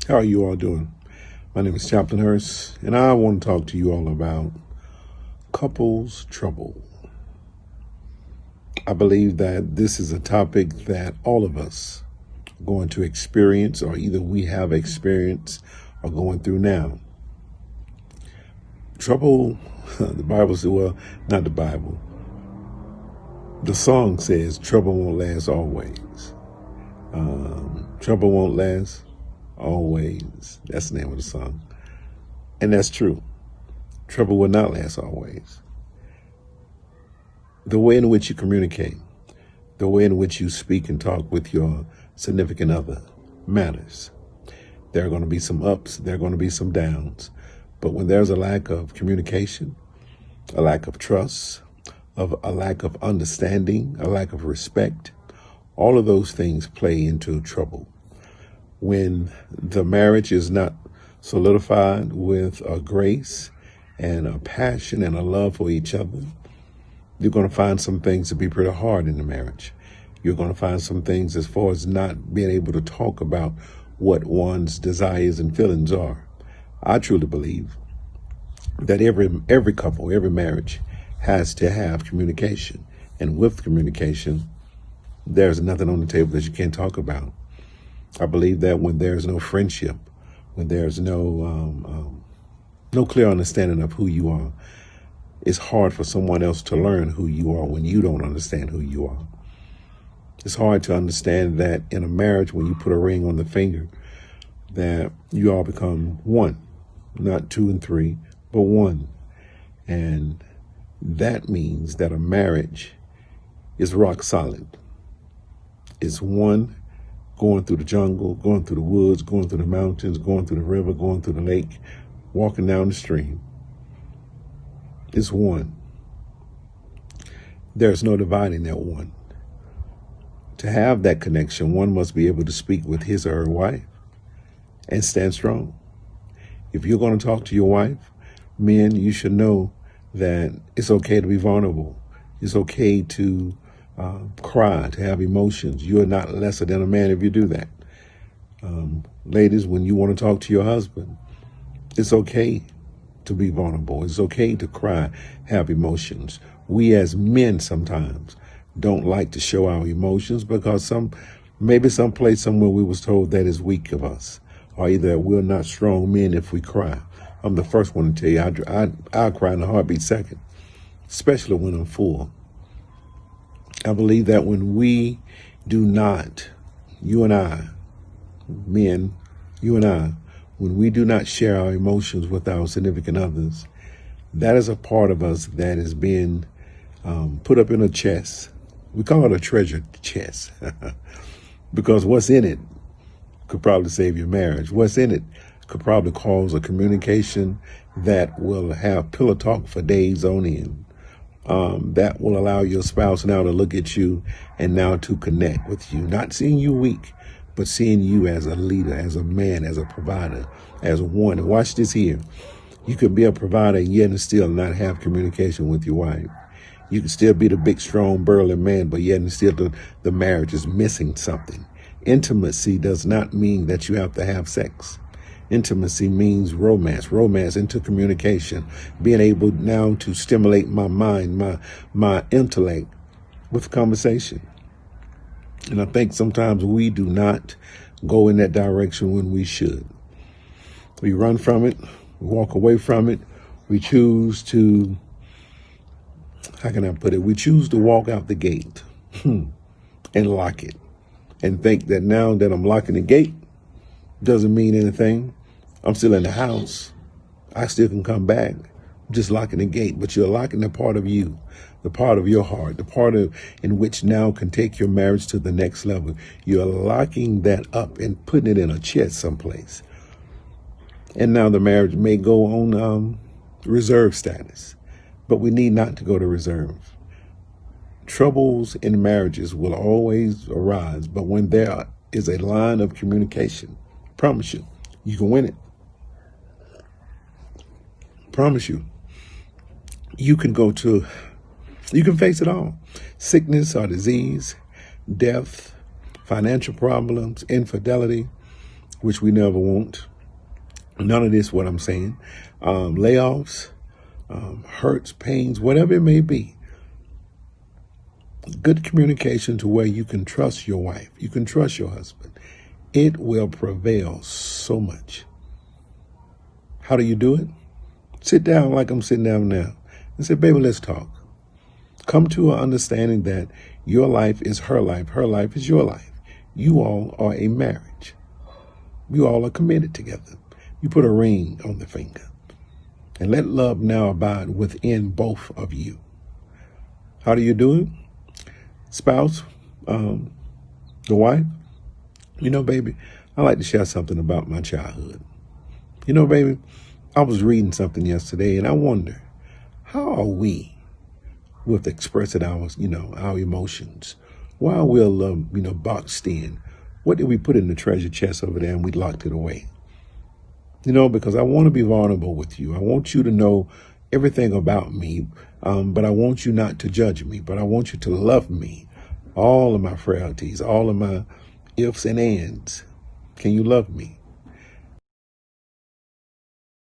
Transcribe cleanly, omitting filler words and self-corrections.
How are you all doing? My name is Chaplain Hurst, and I want to talk to you all about couples trouble. I believe that this is a topic that all of us are going to experience, or either we have experienced or going through now. Trouble, the Bible says, well, not the Bible. The song says trouble won't last always. Trouble won't last always. That's the name of the song. And that's true. Trouble will not last always. The way in which you communicate, the way in which you speak and talk with your significant other matters. There are going to be some ups, there are going to be some downs. But when there's a lack of communication, a lack of trust, a lack of understanding, a lack of respect, all of those things play into trouble. When the marriage is not solidified with a grace and a passion and a love for each other, you're going to find some things to be pretty hard in the marriage. You're going to find some things as far as not being able to talk about what one's desires and feelings are. I truly believe that every couple, every marriage has to have communication. And with communication, there's nothing on the table that you can't talk about. I believe that when there's no friendship, when there's no clear understanding of who you are, it's hard for someone else to learn who you are when you don't understand who you are. It's hard to understand that in a marriage, when you put a ring on the finger, that you all become one, not two and three, but one. And that means that a marriage is rock solid. It's one going through the jungle, going through the woods, going through the mountains, going through the river, going through the lake, walking down the stream. It's one. There's no dividing that one. To have that connection, one must be able to speak with his or her wife and stand strong. If you're going to talk to your wife, men, you should know that it's okay to be vulnerable. It's okay to cry, to have emotions. You're not lesser than a man if you do that. Ladies, when you want to talk to your husband, it's okay to be vulnerable. It's okay to cry, have emotions. We as men sometimes don't like to show our emotions because maybe someplace somewhere we was told that is weak of us, or either we're not strong men if we cry. I'm the first one to tell you, I'll cry in a heartbeat second, especially when I'm full. I believe that when we do not, you and I, men, you and I, when we do not share our emotions with our significant others, that is a part of us that is being put up in a chest. We call it a treasure chest because what's in it could probably save your marriage. What's in it could probably cause a communication that will have pillow talk for days on end. That will allow your spouse now to look at you and now to connect with you, not seeing you weak, but seeing you as a leader, as a man, as a provider, as one. And watch this here. You can be a provider and yet and still not have communication with your wife. You can still be the big, strong, burly man, but yet and still the marriage is missing something. Intimacy does not mean that you have to have sex. Intimacy means romance into communication, being able now to stimulate my mind, my intellect with conversation. And I think sometimes we do not go in that direction when we should. We run from it, we walk away from it, we choose to, how can I put it? We choose to walk out the gate and lock it and think that now that I'm locking the gate doesn't mean anything. I'm still in the house. I still can come back. I'm just locking the gate, but you're locking the part of you, the part of your heart, the part in which now can take your marriage to the next level. You're locking that up and putting it in a chest someplace. And now the marriage may go on reserve status, but we need not to go to reserve. Troubles in marriages will always arise, but when there is a line of communication, I promise you, you can win it. Promise you. You can face it all. Sickness or disease, death, financial problems, infidelity, which we never want. None of this, what I'm saying. Layoffs, hurts, pains, whatever it may be. Good communication to where you can trust your wife. You can trust your husband. It will prevail so much. How do you do it? Sit down like I'm sitting down now and say, baby, let's talk. Come to an understanding that your life is her life is your life. You all are a marriage. You all are committed together. You put a ring on the finger. And let love now abide within both of you. How do you do it? Spouse, the wife, baby, I like to share something about my childhood. Baby, I was reading something yesterday and I wonder, how are we with expressing our emotions? While we're, boxed in, what did we put in the treasure chest over there and we locked it away? Because I want to be vulnerable with you. I want you to know everything about me, but I want you not to judge me, but I want you to love me. All of my frailties, all of my ifs and ands. Can you love me?